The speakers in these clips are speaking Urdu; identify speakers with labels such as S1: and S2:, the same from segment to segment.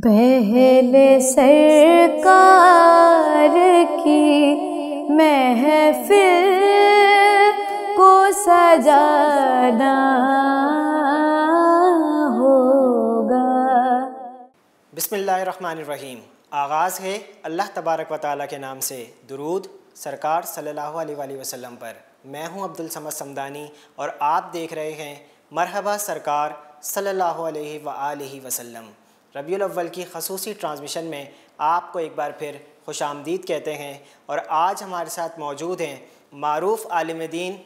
S1: پہل سرکار کی محفل کو سجانا ہوگا۔
S2: بسم اللہ الرحمن الرحیم۔ آغاز ہے اللہ تبارک و تعالیٰ کے نام سے۔ درود سرکار صلی اللہ علیہ وآلہ وسلم پر۔ میں ہوں عبدالصمد صمدانی اور آپ دیکھ رہے ہیں مرحبا سرکار صلی اللہ علیہ وآلہ وسلم۔ ربیع الاول کی خصوصی ٹرانسمیشن میں آپ کو ایک بار پھر خوش آمدید کہتے ہیں، اور آج ہمارے ساتھ موجود ہیں معروف عالم دین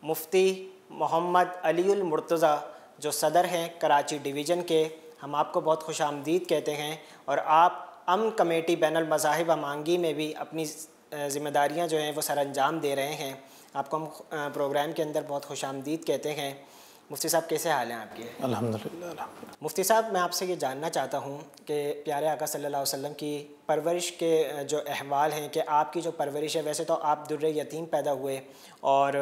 S2: مفتی محمد علی المرتضیٰ، جو صدر ہیں کراچی ڈویژن کے۔ ہم آپ کو بہت خوش آمدید کہتے ہیں، اور آپ امن کمیٹی بین المذاہب امانگی میں بھی اپنی ذمہ داریاں جو ہیں وہ سر انجام دے رہے ہیں۔ آپ کو ہم پروگرام کے اندر بہت خوش آمدید کہتے ہیں۔ مفتی صاحب کیسے حال ہیں آپ کے؟
S3: الحمدللہ۔
S2: مفتی صاحب، میں آپ سے یہ جاننا چاہتا ہوں کہ پیارے آقا صلی اللہ علیہ وسلم کی پرورش کے جو احوال ہیں، کہ آپ کی جو پرورش ہے، ویسے تو آپ در یتیم پیدا ہوئے، اور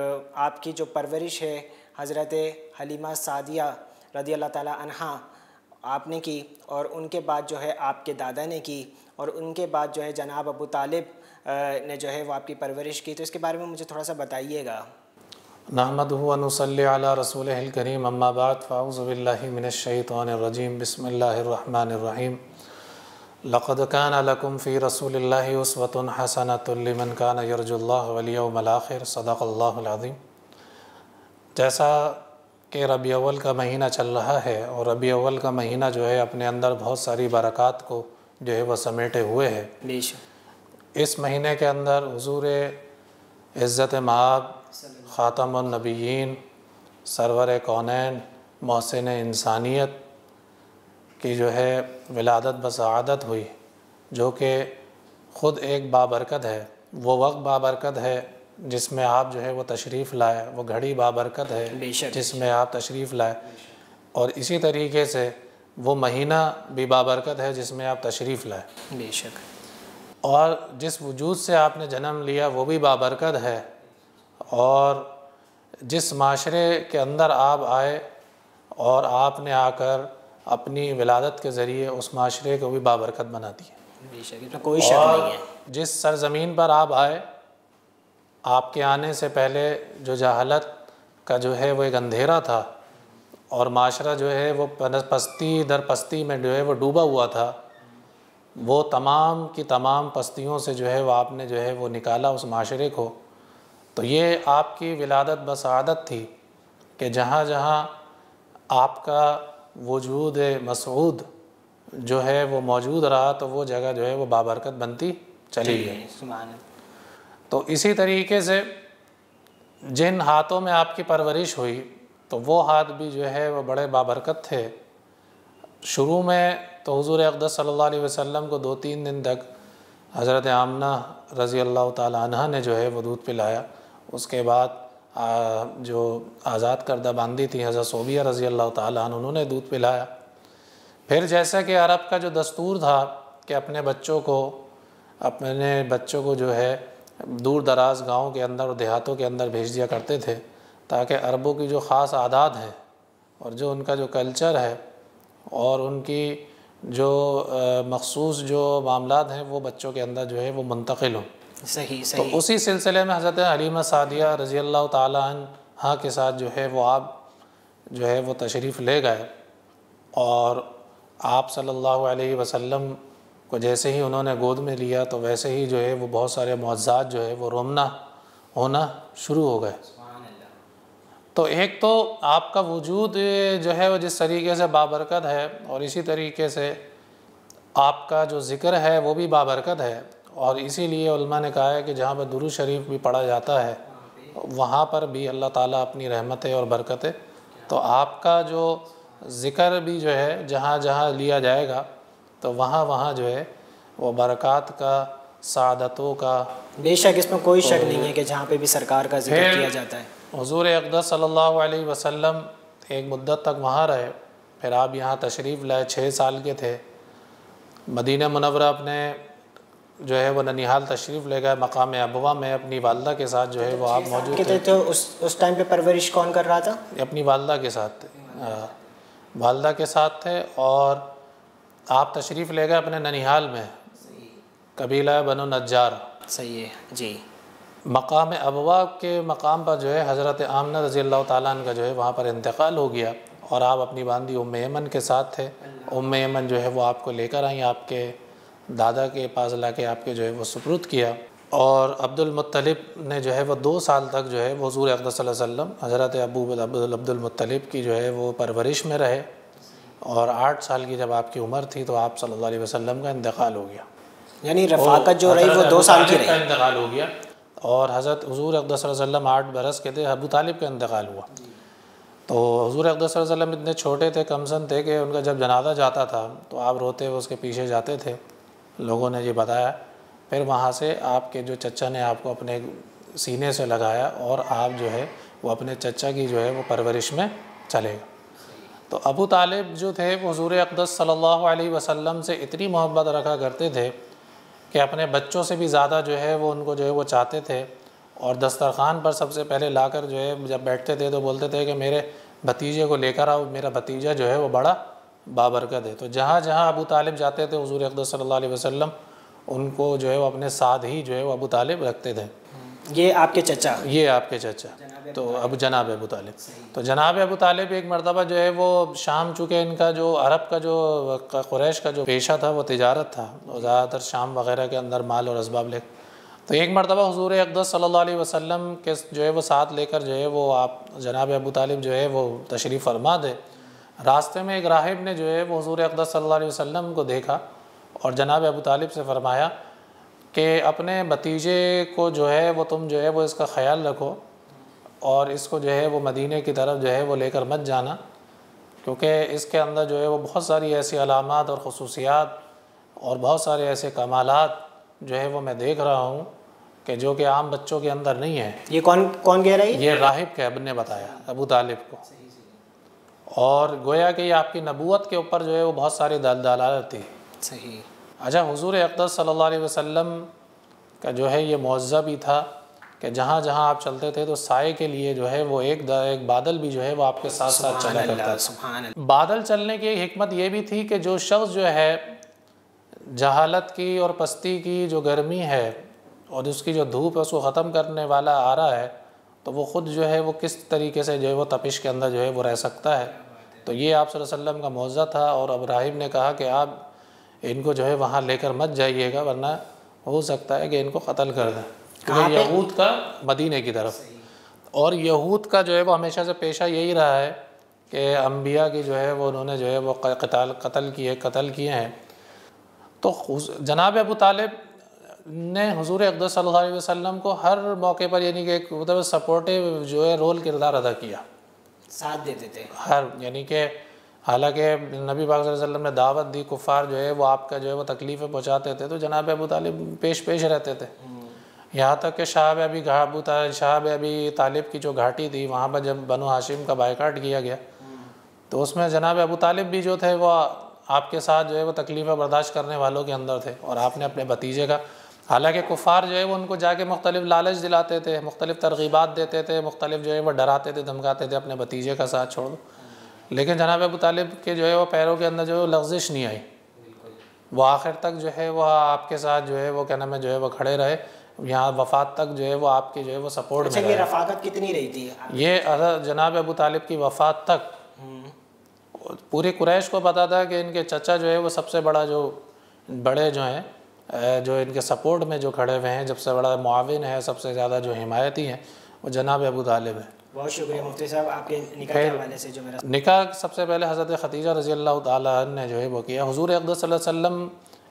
S2: آپ کی جو پرورش ہے حضرت حلیمہ سعدیہ رضی اللہ تعالی عنہا آپ نے کی، اور ان کے بعد جو ہے آپ کے دادا نے کی، اور ان کے بعد جو ہے جناب ابو طالب نے جو ہے وہ آپ کی پرورش کی، تو اس کے بارے میں مجھے تھوڑا سا بتائیے گا۔
S3: نحمدہ و نصلی علی رسولہ الکریم، اما بعد فاعوذ باللہ من الشیطان الرجیم، بسم اللہ الرحمن الرحیم۔ لقد کان لکم فی رسول اللہ اسوۃ حسنۃ لمن کان یرجو اللہ والیوم الآخر، صدق اللہ العظیم۔ جیسا کہ ربیع اول کا مہینہ چل رہا ہے، اور ربیع اول کا مہینہ جو ہے اپنے اندر بہت ساری برکات کو جو ہے وہ سمیٹے ہوئے ہے۔
S2: بے شک
S3: اس مہینے کے اندر حضور عزت مآب خاتم النبیین، سرور کونین، محسن انسانیت کی جو ہے ولادت بسعادت ہوئی، جو کہ خود ایک بابرکت ہے۔ وہ وقت بابرکت ہے جس میں آپ جو ہے وہ تشریف لائے، وہ گھڑی بابرکت ہے
S2: بے شک
S3: جس میں آپ تشریف لائے، اور اسی طریقے سے وہ مہینہ بھی بابرکت ہے جس میں آپ تشریف لائے،
S2: بے شک،
S3: اور جس وجود سے آپ نے جنم لیا وہ بھی بابرکت ہے، اور جس معاشرے کے اندر آپ آئے اور آپ نے آ کر اپنی ولادت کے ذریعے اس معاشرے کو بھی بابرکت بنا دیا۔
S2: بے شک، اس میں کوئی شک نہیں ہے۔
S3: جس سرزمین پر آپ آئے، آپ کے آنے سے پہلے جو جہالت کا جو ہے وہ ایک اندھیرا تھا، اور معاشرہ جو ہے وہ پستی در پستی میں جو ہے وہ ڈوبا ہوا تھا، وہ تمام کی تمام پستیوں سے جو ہے وہ آپ نے جو ہے وہ نکالا اس معاشرے کو۔ تو یہ آپ کی ولادت بسعادت تھی کہ جہاں جہاں آپ کا وجود مسعود جو ہے وہ موجود رہا، تو وہ جگہ جو ہے وہ بابرکت بنتی چلی گئی۔
S2: سبحان اللہ۔
S3: تو اسی طریقے سے جن ہاتھوں میں آپ کی پرورش ہوئی، تو وہ ہاتھ بھی جو ہے وہ بڑے بابرکت تھے۔ شروع میں تو حضور اقدس صلی اللہ علیہ وسلم کو 2-3 دن تک حضرت آمنہ رضی اللہ تعالی عنہ نے جو ہے وہ دودھ پلایا۔ اس کے بعد جو آزاد کردہ باندی تھی حضرت صوبیہ رضی اللہ تعالی عنہ، انہوں نے دودھ پلایا۔ پھر جیسا کہ عرب کا جو دستور تھا کہ اپنے بچوں کو جو ہے دور دراز گاؤں کے اندر اور دیہاتوں کے اندر بھیج دیا کرتے تھے، تاکہ عربوں کی جو خاص عادات ہیں اور جو ان کا جو کلچر ہے اور ان کی جو مخصوص جو معاملات ہیں وہ بچوں کے اندر جو ہے وہ منتقل ہوں۔
S2: صحیح
S3: تو
S2: صحیح۔
S3: اسی سلسلے میں حضرت حلیمہ سعدیہ رضی اللہ تعالیٰ عنہا کے ساتھ جو ہے وہ آپ جو ہے وہ تشریف لے گئے، اور آپ صلی اللہ علیہ وسلم کو جیسے ہی انہوں نے گود میں لیا، تو ویسے ہی جو ہے وہ بہت سارے معجزات جو ہے وہ رومنا ہونا شروع ہو گئے۔ تو ایک تو آپ کا وجود جو ہے وہ جس طریقے سے بابرکت ہے، اور اسی طریقے سے آپ کا جو ذکر ہے وہ بھی بابرکت ہے، اور اسی لیے علماء نے کہا ہے کہ جہاں پر درود شریف بھی پڑھا جاتا ہے وہاں پر بھی اللہ تعالیٰ اپنی رحمتیں اور برکتیں، تو آپ کا جو ذکر بھی جو ہے جہاں جہاں لیا جائے گا تو وہاں وہاں جو ہے وہ برکات کا، سعادتوں کا۔
S2: بے شک، اس میں کوئی شک نہیں ہے کہ جہاں پہ بھی سرکار کا ذکر کیا جاتا ہے۔
S3: حضور اقدس صلی اللہ علیہ وسلم ایک مدت تک وہاں رہے، پھر آپ یہاں تشریف لائے، 6 سال کے تھے۔ مدینہ منورہ اپنے جو ہے وہ ننیحال تشریف لے گئے، مقام ابوا میں اپنی والدہ کے ساتھ جو ہے وہ آپ موجود تھے۔
S2: تو اس ٹائم پہ پرورش کون کر رہا تھا؟
S3: اپنی والدہ کے ساتھ تھے، والدہ کے ساتھ تھے، اور آپ تشریف لے گئے اپنے ننیحال میں، قبیلہ بنو نجار۔
S2: صحیح ہے جی۔
S3: مقام ابوا کے مقام پر جو ہے حضرت آمنہ رضی اللہ تعالیٰ عنہ کا جو ہے وہاں پر انتقال ہو گیا، اور آپ اپنی باندی ام ایمن کے ساتھ تھے۔ ام ایمن جو ہے وہ آپ کو لے کر آئیں، آپ کے دادا کے پاس لا کے آپ کے جو ہے وہ سپرد کیا، اور عبد المطلب نے جو ہے وہ 2 سال تک جو ہے وہ حضور اقدس صلی اللہ علیہ وسلم حضرت عبد المطلب کی جو ہے وہ پرورش میں رہے، اور 8 سال کی جب آپ کی عمر تھی تو آپ صلی اللہ علیہ وسلم کا انتقال ہو گیا،
S2: یعنی رفاقت جو رہی وہ 2 سال کی
S3: کا
S2: رہی۔
S3: انتقال ہو گیا، اور حضرت حضور اقدس صلی اللہ علیہ وسلم 8 برس کے تھے، ابو طالب کا انتقال ہوا۔ تو حضور اقدس صلی اللہ علیہ وسلم اتنے چھوٹے تھے، کم سن تھے، کہ ان کا جب جنازہ جاتا تھا تو آپ روتے ہوئے اس کے پیچھے جاتے تھے، لوگوں نے یہ بتایا۔ پھر وہاں سے آپ کے جو چچا نے آپ کو اپنے سینے سے لگایا، اور آپ جو ہے وہ اپنے چچا کی جو ہے وہ پرورش میں چلے گئے۔ تو ابو طالب جو تھے وہ حضور اقدس صلی اللہ علیہ وسلم سے اتنی محبت رکھا کرتے تھے کہ اپنے بچوں سے بھی زیادہ جو ہے وہ ان کو جو ہے وہ چاہتے تھے، اور دسترخوان پر سب سے پہلے لا کر جو ہے جب بیٹھتے تھے تو بولتے تھے کہ میرے بھتیجے کو لے کر آؤ، میرا بھتیجا جو ہے وہ بڑا بابرکت ہے۔ تو جہاں جہاں ابو طالب جاتے تھے حضور اقدس صلی اللہ علیہ وسلم ان کو جو ہے وہ اپنے ساتھ ہی جو ہے وہ ابو طالب رکھتے تھے۔
S2: یہ آپ کے چچا؟
S3: یہ آپ کے چچا، تو جناب ابو طالب۔ تو جناب ابو طالب ایک مرتبہ جو ہے وہ شام، چونکہ ان کا جو عرب کا جو قریش کا جو پیشہ تھا وہ تجارت تھا، اور زیادہ تر شام وغیرہ کے اندر مال اور اسباب لے، تو ایک مرتبہ حضور اقدس صلی اللہ علیہ وسلم کے جو ہے وہ ساتھ لے کر جو ہے وہ آپ جناب ابو طالب جو ہے وہ تشریف فرما دے۔ راستے میں ایک راہب نے جو ہے وہ حضور اقدس صلی اللہ علیہ وسلم کو دیکھا، اور جناب ابو طالب سے فرمایا کہ اپنے بھتیجے کو جو ہے وہ تم جو ہے وہ اس کا خیال رکھو، اور اس کو جو ہے وہ مدینے کی طرف جو ہے وہ لے کر مت جانا، کیونکہ اس کے اندر جو ہے وہ بہت ساری ایسی علامات اور خصوصیات اور بہت سارے ایسے کمالات جو ہے وہ میں دیکھ رہا ہوں کہ جو کہ عام بچوں کے اندر نہیں ہے۔
S2: یہ کون کہہ رہی ہے؟
S3: یہ راہب کے اب نے بتایا ابو طالب کو، اور گویا کہ یہ آپ کی نبوت کے اوپر جو ہے وہ بہت ساری دلالت تھی۔
S2: صحیح۔
S3: اچھا، حضور اقدس صلی اللہ علیہ وسلم کا جو ہے یہ معجزہ بھی تھا کہ جہاں جہاں آپ چلتے تھے تو سائے کے لیے جو ہے وہ ایک بادل بھی جو ہے وہ آپ کے ساتھ ساتھ چلا کرتا تھا۔
S2: سبحان اللہ۔
S3: بادل چلنے کی ایک حکمت یہ بھی تھی کہ جو شخص جو ہے جہالت کی اور پستی کی جو گرمی ہے اور اس کی جو دھوپ ہے اس کو ختم کرنے والا آ رہا ہے، تو وہ خود جو ہے وہ کس طریقے سے جو ہے وہ تپش کے اندر جو ہے وہ رہ سکتا ہے۔ تو یہ آپ صلی اللہ علیہ وسلم کا معجزہ تھا، اور اب راہب نے کہا کہ آپ ان کو جو ہے وہاں لے کر مت جائیے گا، ورنہ ہو سکتا ہے کہ ان کو قتل کر دیں، کیونکہ یہود کا مدینے کی طرف، اور یہود کا جو ہے وہ ہمیشہ سے پیشہ یہی رہا ہے کہ انبیاء کی جو ہے وہ انہوں نے جو ہے وہ قتل کیے ہیں۔ تو جناب ابو طالب نے حضور اقدس صلی اللہ علیہ وسلم کو ہر موقع پر یعنی کہ ایک مطلب سپورٹیو جو ہے رول کردار ادا کیا،
S2: ساتھ دیتے تھے
S3: یعنی کہ حالانکہ نبی پاک صلی اللہ علیہ وسلم نے دعوت دی، کفار جو ہے وہ آپ کا جو ہے وہ تکلیفیں پہنچاتے تھے، تو جناب ابو طالب پیش رہتے تھے، یہاں تک کہ شہاب ابی طالب کی جو گھاٹی تھی وہاں پر جب بنو ہاشم کا بائیکاٹ کیا گیا تو اس میں جناب ابو طالب بھی جو تھے وہ آپ کے ساتھ جو ہے وہ تکلیفیں برداشت کرنے والوں کے اندر تھے، اور آپ نے اپنے بھتیجے کا، حالانکہ کفار جو ہے وہ ان کو جا کے مختلف لالچ دلاتے تھے، مختلف ترغیبات دیتے تھے، مختلف جو ہے وہ ڈراتے تھے، دھمکاتے تھے اپنے بھتیجے کا ساتھ چھوڑ دو، لیکن جناب ابو طالب کے جو ہے وہ پیروں کے اندر جو ہے لغزش نہیں آئی، وہ آخر تک جو ہے وہ آپ کے ساتھ جو ہے وہ کیا نام ہے جو ہے وہ کھڑے رہے، یہاں وفات تک جو ہے وہ آپ کی جو ہے وہ سپورٹ میں رہے۔
S2: یہ رفاقت کتنی رہی تھی؟
S3: یہ جناب ابو طالب کی وفات تک پوری قریش کو پتا تھا کہ ان کے چچا جو ہے وہ سب سے بڑا جو بڑے جو ہیں جو ان کے سپورٹ میں جو کھڑے ہوئے ہیں، سب سے بڑا معاون ہے، سب سے زیادہ جو حمایتی ہیں وہ جناب ابو طالب ہے۔
S2: بہت شکریہ مفتی صاحب آپ کے نکاح کے حوالے سے جو میرا
S3: نکاح سب سے پہلے حضرت خدیجہ رضی اللہ تعالیٰ عنہ نے جو ہے وہ کیا۔ حضور اقدس صلی اللہ علیہ وسلم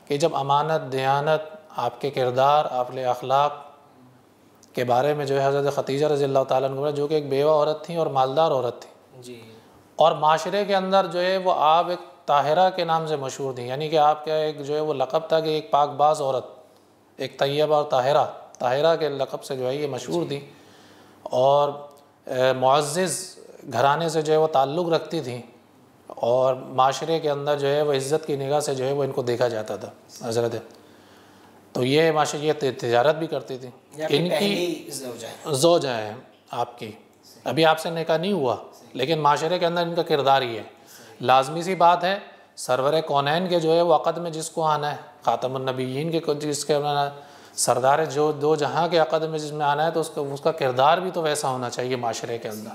S3: کی جب امانت، دیانت، آپ کے کردار، اپنے اخلاق کے بارے میں جو ہے حضرت خدیجہ رضی اللہ تعالیٰ عنہ جو کہ ایک بیوہ عورت تھیں اور مالدار عورت تھیں،
S2: جی،
S3: اور معاشرے کے اندر جو ہے وہ آپ ایک طاہرہ کے نام سے مشہور تھیں، یعنی کہ آپ کا ایک جو ہے وہ لقب تھا کہ ایک پاک باز عورت، ایک طیبہ اور طاہرہ کے لقب سے جو ہے یہ مشہور تھی، اور معزز گھرانے سے جو ہے وہ تعلق رکھتی تھیں، اور معاشرے کے اندر جو ہے وہ عزت کی نگاہ سے جو ہے وہ ان کو دیکھا جاتا تھا حضرت۔ تو یہ معاشرے تجارت بھی کرتی تھی، ان کی زوجہ ہے آپ کی، ابھی آپ سے نکاح نہیں ہوا لیکن معاشرے کے اندر ان کا کردار ہی ہے۔ لازمی سی بات ہے سرور کونین کے جو ہے وہ عقد میں جس کو آنا ہے، خاتم النبیین کے جس کے آنا ہے، سردار جو دو جہاں کے عقد میں جس میں آنا ہے، تو اس کا کردار بھی تو ویسا ہونا چاہیے معاشرے کے اندر۔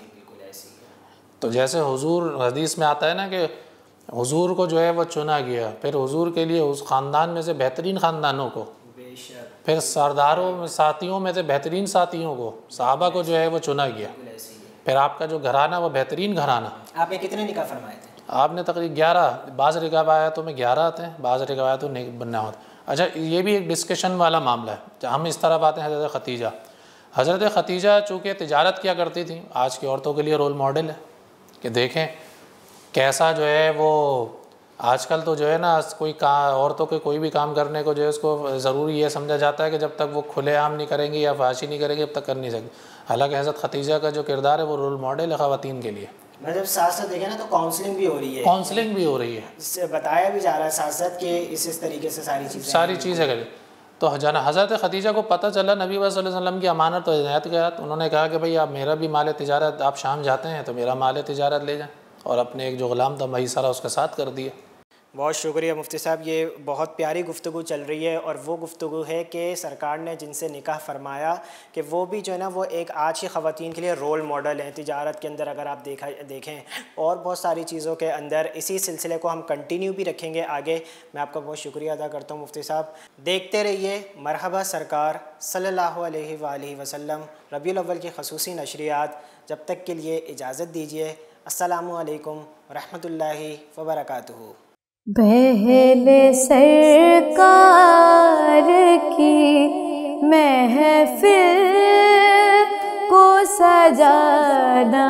S3: تو جیسے حضور حدیث میں آتا ہے نا کہ حضور کو جو ہے وہ چنا گیا، پھر حضور کے لیے اس خاندان میں سے بہترین خاندانوں کو، پھر سرداروں میں ساتھیوں میں سے بہترین ساتھیوں کو، صحابہ کو جو ہے وہ چنا گیا، پھر آپ کا جو گھرانہ وہ بہترین گھرانہ۔
S2: آپ نے کتنے نکاح فرمائے تھے؟
S3: آپ نے تقریباً 11، بعض روایتوں میں 11 آتے ہیں، بعض روایتوں میں بننا ہوتا ہے۔ اچھا یہ بھی ایک ڈسکشن والا معاملہ ہے۔ ہم اس طرف آتے ہیں حضرت ختیجہ۔ حضرت ختیجہ چونکہ تجارت کیا کرتی تھیں، آج کی عورتوں کے لیے رول ماڈل ہے کہ دیکھیں کیسا جو ہے وہ آج کل تو جو ہے نا کوئی عورتوں کے کوئی بھی کام کرنے کو جو ہے اس کو ضروری یہ سمجھا جاتا ہے کہ جب تک وہ کھلے عام نہیں کریں گی یا فحاشی نہیں کریں گی اب تک کر نہیں سکتی، حالانکہ حضرت ختیجہ کا جو کردار ہے وہ رول ماڈل ہے خواتین کے لیے۔
S2: میں جب ساتھ ساتھ دیکھیں نا تو کاؤنسلنگ بھی ہو رہی ہے،
S3: کاؤنسلنگ بھی ہو رہی ہے،
S2: اس سے بتایا بھی جا رہا ہے ساتھ ساتھ کہ اس طریقے سے ساری چیزیں
S3: کریں۔ تو حضرت ختیجہ کو پتہ چلا نبی صلی اللہ علیہ وسلم کی امانت و عنایت کے ہاتھ، انہوں نے کہا کہ بھئی آپ میرا بھی مال تجارت، آپ شام جاتے ہیں تو میرا مال تجارت لے جائیں، اور اپنے ایک جو غلام تھا میسرہ اس کے ساتھ کر دیا۔
S2: بہت شکریہ مفتی صاحب، یہ بہت پیاری گفتگو چل رہی ہے، اور وہ گفتگو ہے کہ سرکار نے جن سے نکاح فرمایا کہ وہ بھی جو ہے نا وہ ایک آج کی خواتین کے لیے رول ماڈل ہیں تجارت کے اندر، اگر آپ دیکھیں اور بہت ساری چیزوں کے اندر۔ اسی سلسلے کو ہم کنٹینیو بھی رکھیں گے آگے۔ میں آپ کا بہت شکریہ ادا کرتا ہوں مفتی صاحب۔ دیکھتے رہیے مرحبا سرکار صلی اللہ علیہ وآلہ وسلم ربیع الاول کی خصوصی نشریات۔ جب تک کے لیے اجازت دیجیے، السلام علیکم ورحمۃ اللہ وبرکاتہ۔
S1: پہل سرکار کی محفل کو سجانا